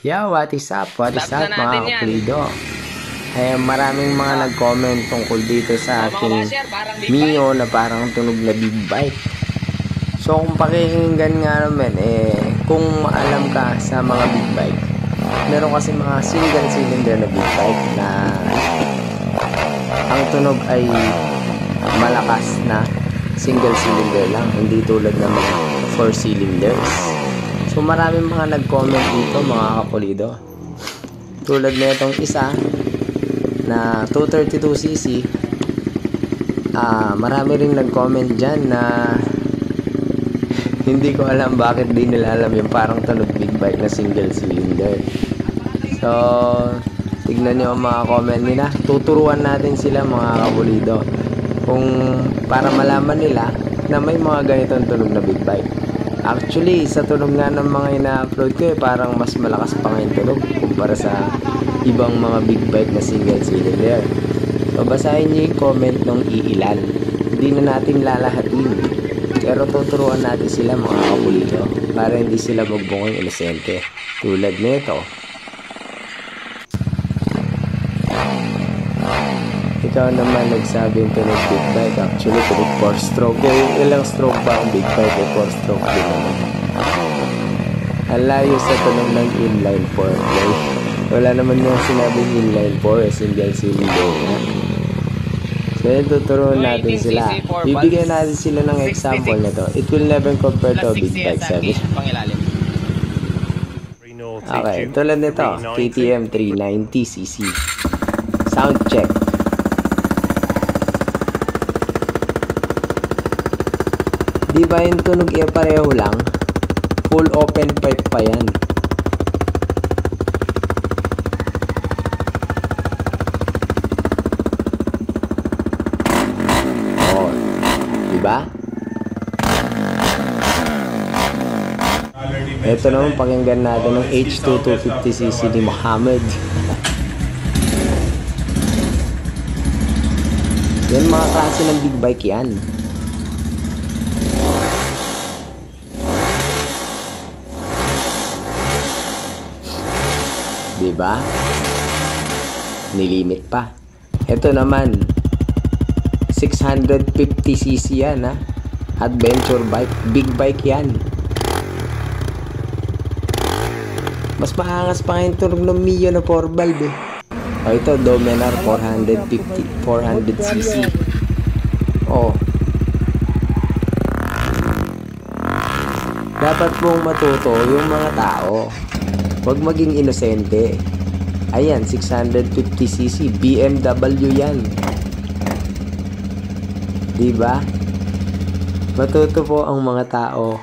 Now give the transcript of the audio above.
Yo, what is up? What is up mga kapulido? Maraming mga nag-comment tungkol dito sa aking Mio na parang tunog na big bike. So kung pakinggan nga naman, kung alam ka sa mga big bike, meron kasi mga single cylinder na big bike na ang tunog ay malakas na single cylinder lang, hindi tulad ng mga 4 cylinders. So maraming mga nag-comment dito mga kapulido. Tulad na itong isa na 232cc. Marami ring nag-comment dyan na hindi ko alam bakit di nila alam yung parang tunog big bike na single cylinder. So tignan nyo ang mga comment nila. Tuturuan natin sila mga kapulido kung para malaman nila na may mga ganitong tunog na big bike. Actually, sa tunog nga ng mga ina-upload ko parang mas malakas pa nga yung tunog kumpara sa ibang mga big bike na single cylinder. So, basahin nyo yung comment ng iilan. Hindi na natin lalahatin. Pero tuturuan natin sila mga kapulido para hindi sila magbungong inosente. Tulad nito. Ikaw naman nagsabi yung tunog big bike. Actually, tunog 4-stroke. Ilang stroke ba ang big bike? 4-stroke din naman. Ang layo sa tunog ng inline 4. Wala naman yung sinabing inline 4. Single cylinder na. So, yun, tuturuan natin sila. Bibigyan natin sila ng example na to. It will never compare to a big bike, sabi. Okay, tulad nito. KTM 390cc. Sound check. Di ba yung tunog pareho lang? Full open pipe pa yan. Oh, di ba? Ito naman pakinggan natin ng H2 250cc ni Muhammad. Yan mga klase ng big bike yan. Diba? Nilimit pa. Ito naman 650cc yan ha. Adventure bike. Big bike yan. Mas maangas pa yung tunog ng Mio na 4-valve eh. O ito Dominar 400cc. Oh. Dapat pong matuto yung mga tao. Huwag maging inosente. Ayan, 650cc. BMW yan. Diba? Matuto po ang mga tao.